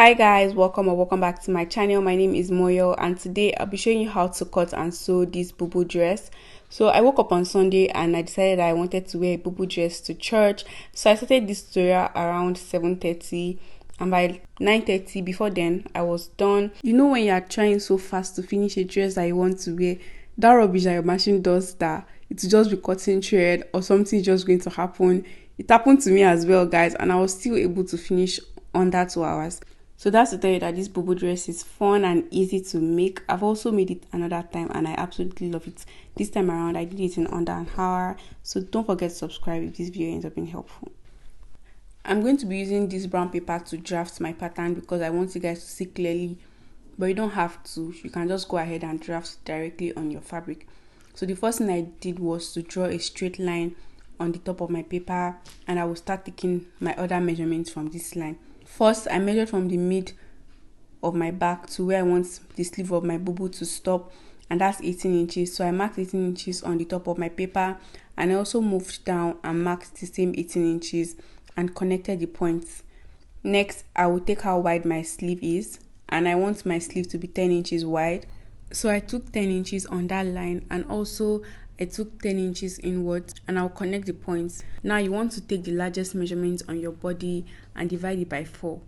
Hi guys, welcome or welcome back to my channel. My name is Moyo and today I'll be showing you how to cut and sew this bubu dress. So I woke up on Sunday and I decided I wanted to wear a bubu dress to church. So I started this tutorial around 7:30 and by 9:30, before then I was done. You know when you are trying so fast to finish a dress that you want to wear, that rubbish that your machine does that it will just be cutting thread or something is just going to happen. It happened to me as well, guys, and I was still able to finish under 2 hours. So that's to tell you that this bubu dress is fun and easy to make. I've also made it another time and I absolutely love it. This time around I did it in under an hour. So don't forget to subscribe if this video ends up being helpful. I'm going to be using this brown paper to draft my pattern because I want you guys to see clearly, but you don't have to. You can just go ahead and draft directly on your fabric. So the first thing I did was to draw a straight line on the top of my paper, and I will start taking my other measurements from this line. First, I measured from the mid of my back to where I want the sleeve of my bubu to stop, and that's 18 inches. So I marked 18 inches on the top of my paper, and I also moved down and marked the same 18 inches and connected the points. Next, I will take how wide my sleeve is, and I want my sleeve to be 10 inches wide. So I took 10 inches on that line, and also I took 10 inches inwards, and I'll connect the points. Now you want to take the largest measurement on your body and divide it by 4.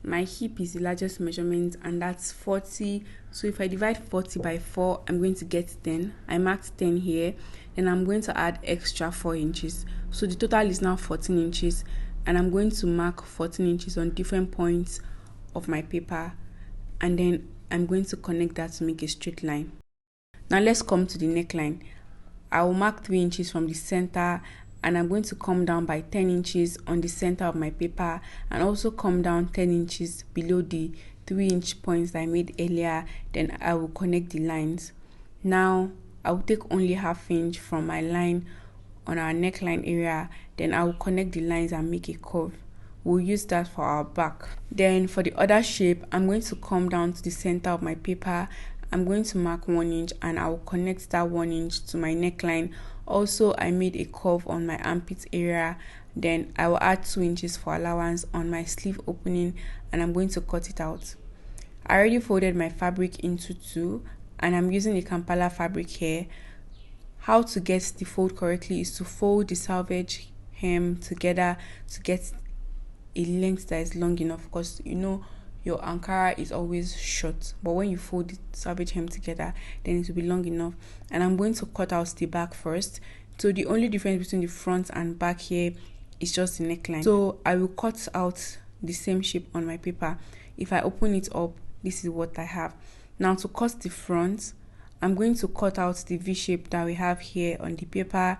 My hip is the largest measurement, and that's 40. So if I divide 40 by 4, I'm going to get 10. I marked 10 here, and I'm going to add extra 4 inches. So the total is now 14 inches, and I'm going to mark 14 inches on different points of my paper, and then I'm going to connect that to make a straight line. Now let's come to the neckline. I will mark 3 inches from the center, and I'm going to come down by 10 inches on the center of my paper, and also come down 10 inches below the 3-inch points that I made earlier. Then I will connect the lines. Now I will take only ½ inch from my line on our neckline area, then I will connect the lines and make a curve. We'll use that for our back. Then for the other shape, I'm going to come down to the center of my paper. I'm going to mark 1 inch, and I will connect that 1 inch to my neckline. Also, I made a curve on my armpit area. Then I will add 2 inches for allowance on my sleeve opening, and I'm going to cut it out. I already folded my fabric into 2, and I'm using a Kampala fabric here. How to get the fold correctly is to fold the selvage hem together to get a length that is long enough, because you know your Ankara is always short, but when you fold the selvage hem together, then it will be long enough. And I'm going to cut out the back first. So the only difference between the front and back here is just the neckline. So I will cut out the same shape on my paper. If I open it up, this is what I have. Now to cut the front, I'm going to cut out the V shape that we have here on the paper,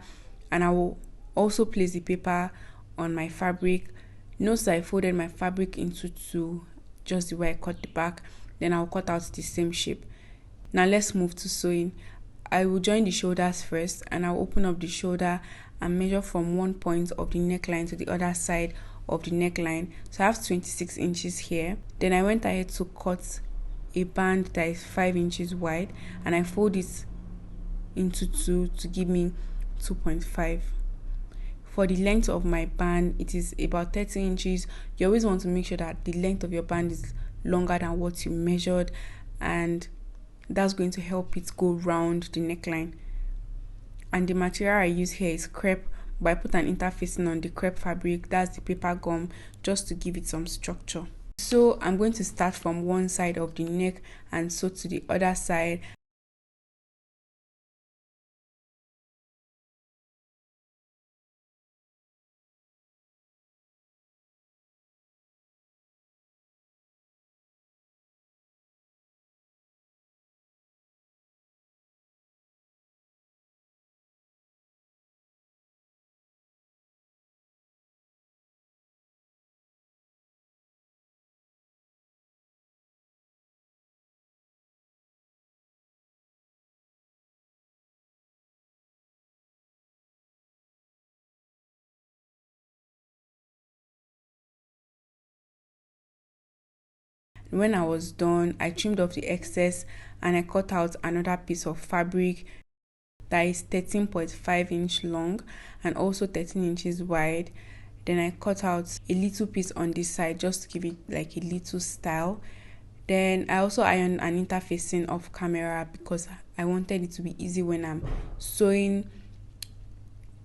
and I will also place the paper on my fabric. Notice I folded my fabric into 2, just the way I cut the back. Then I'll cut out the same shape. Now let's move to sewing. I will join the shoulders first, and I'll open up the shoulder and measure from one point of the neckline to the other side of the neckline. So I have 26 inches here. Then I went ahead to cut a band that is 5 inches wide, and I fold it into 2 to give me 2.5. For the length of my band, it is about 30 inches. You always want to make sure that the length of your band is longer than what you measured, and that's going to help it go round the neckline. And the material I use here is crepe, but I put an interfacing on the crepe fabric, that's the paper gum, just to give it some structure. So I'm going to start from one side of the neck and sew to the other side. When I was done, I trimmed off the excess, and I cut out another piece of fabric that is 13.5 inch long and also 13 inches wide. Then I cut out a little piece on this side just to give it like a little style. Then I also ironed an interfacing of camera because I wanted it to be easy when I'm sewing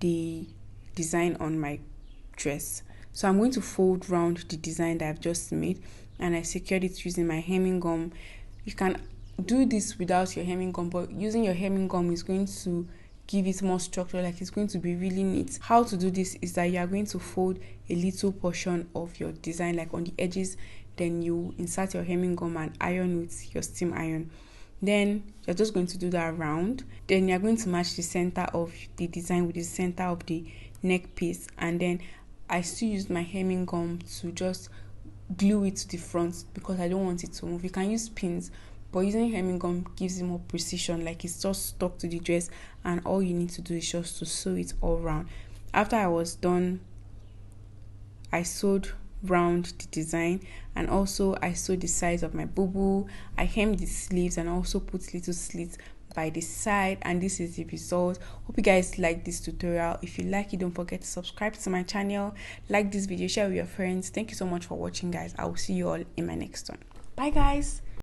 the design on my dress. So I'm going to fold round the design that I've just made, and I secured it using my hemming gum. You can do this without your hemming gum, but using your hemming gum is going to give it more structure, like it's going to be really neat. How to do this is that you are going to fold a little portion of your design like on the edges, then you insert your hemming gum and iron with your steam iron. Then you're just going to do that round. Then you're going to match the center of the design with the center of the neck piece, and then I still used my hemming gum to just glue it to the front because I don't want it to move. You can use pins, but using hemming gum gives it more precision, like it's just stuck to the dress, and all you need to do is just to sew it all round. After I was done, I sewed round the design, and also I sewed the sides of my bubu. I hemmed the sleeves and also put little slits by the side, and this is the result. Hope you guys like this tutorial. If you like it, don't forget to subscribe to my channel, like this video, share with your friends. Thank you so much for watching, guys. I will see you all in my next one. Bye guys.